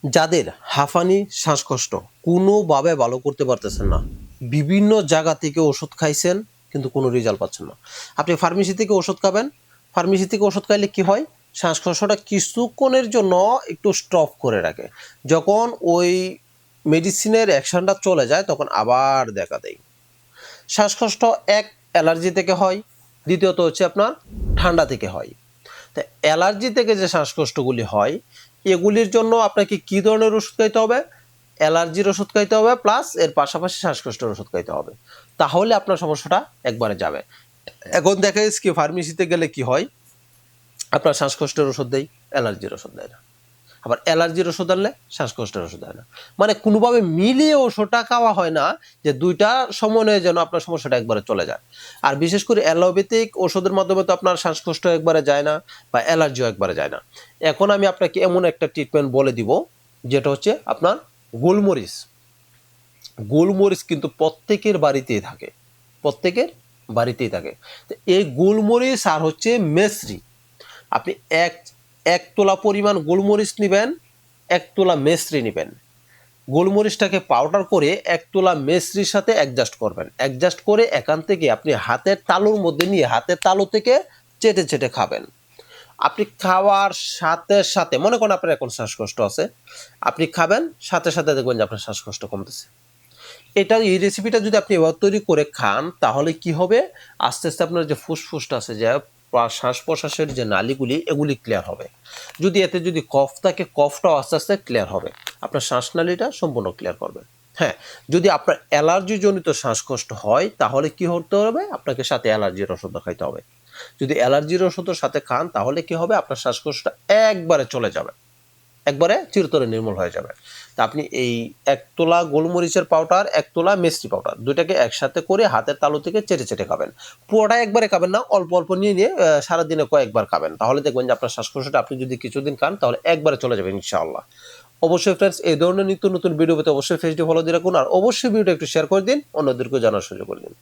যাদের হাঁফানি শ্বাসকষ্ট কোনোভাবে ভালো করতে পারতেছেন না, বিভিন্ন জায়গা থেকে ওষুধ খাইছেন কিন্তু কোনো রেজাল্ট পাচ্ছেন না। আপনি ফার্মেসি থেকে ওষুধ খাবেন, ফার্মেসি থেকে ওষুধ খাইলে কি হয়, শ্বাসকষ্টটা কিছুক্ষণের জন্য একটু স্টপ করে রাখে। যখন ওই মেডিসিনের অ্যাকশনটা চলে যায় তখন আবার দেখা দেয়। শ্বাসকষ্ট এক অ্যালার্জি থেকে হয়, দ্বিতীয়ত হচ্ছে আপনার ঠান্ডা থেকে হয়। তা অ্যালার্জি থেকে যে শ্বাসকষ্টগুলি হয় এগুলির জন্য আপনাকে কী ধরনের ওষুধ খাইতে হবে? অ্যালার্জির ওষুধ খাইতে হবে, প্লাস এর পাশাপাশি শ্বাসকষ্টের ওষুধ খাইতে হবে, তাহলে আপনার সমস্যাটা একবারে যাবে। এখন দেখা যাচ্ছে কি, ফার্মেসিতে গেলে কি হয়, আপনার শ্বাসকষ্টের ওষুধ দেয়, অ্যালার্জির ওষুধ দেয় না, আবার অ্যালার্জির ওষুধ আনলে শ্বাসকষ্টের ওষুধ হয় না। মানে কোনোভাবে মিলিয়ে ওষুধটা খাওয়া হয় না যে দুইটা সমন্বয়ে যেন আপনার সমস্যাটা একবারে চলে যায়। আর বিশেষ করে অ্যালোপ্যাথিক ওষুধের মাধ্যমে তো আপনার শ্বাসকষ্ট একবারে যায় না বা অ্যালার্জিও একবারে যায় না। এখন আমি আপনাকে এমন একটা ট্রিটমেন্ট বলে দিব যেটা হচ্ছে আপনার গোলমরিচ। গোলমরিচ কিন্তু প্রত্যেকের বাড়িতেই থাকে, প্রত্যেকের বাড়িতেই থাকে। তো এই গোলমরিচ আর হচ্ছে মেসরি, আপনি এক এক তোলা পরিমাণ গোলমরিচ নেবেন, এক তোলা মেসরি নেবেন। গোলমরিচটাকে পাউডার করে এক তোলা মেসরির সাথে অ্যাডজাস্ট করবেন, অ্যাডজাস্ট করে এখান থেকে আপনি হাতের তালুর মধ্যে নিয়ে হাতের তালু থেকে চেটে চেটে খাবেন। আপনি খাওয়ার সাথে সাথে মনে করেন আপনার এখন শ্বাসকষ্ট আছে, আপনি খাবেন সাথে সাথে দেখবেন যে আপনার শ্বাসকষ্ট কমতেছে। এটা এই রেসিপিটা যদি আপনি এবার তৈরি করে খান তাহলে কি হবে, আস্তে আস্তে আপনার যে ফুসফুসটা আছে, যে শ্বাস প্রশ্বাসের যে নালীগুলি এগুলি ক্লিয়ার হবে। যদি এতে যদি কফ থাকে কফটাও আস্তে আস্তে ক্লিয়ার হবে, আপনার শ্বাসনালীটা সম্পূর্ণ ক্লিয়ার করবে। হ্যাঁ, যদি আপনার অ্যালার্জিজনিত শ্বাসকষ্ট হয় তাহলে কি করতে হবে, আপনাকে সাথে অ্যালার্জির ওষুধ খাইতে হবে। যদি অ্যালার্জির ওষুধের সাথে খান তাহলে কি হবে, আপনার শ্বাসকষ্টটা একবারে চলে যাবে, একবারে চিরতরে নির্মূল হয়ে যাবে। তা আপনি এই এক তোলা গোলমরিচের পাউডার, এক তোলা মিষ্টি পাউডার, দুইটাকে একসাথে করে হাতের তালু থেকে চেটে চেটে খাবেন। পুরোটা একবারে খাবেন না, অল্প অল্প নিয়ে নিয়ে সারাদিনে কয়েকবার খাবেন, তাহলে দেখবেন যে আপনার শ্বাসকষ্টটা আপনি যদি কিছুদিন খান তাহলে একবারে চলে যাবে ইনশাআল্লাহ। অবশ্যই ফ্রেন্ডস, এই ধরনের নিত্য নতুন ভিডিও পেতে অবশ্যই ফেসবুক ফলো দিয়ে রাখুন, আর অবশ্যই ভিডিওটা একটু শেয়ার করে দিন, অন্যদেরকেও জানার সুযোগ করে দিন।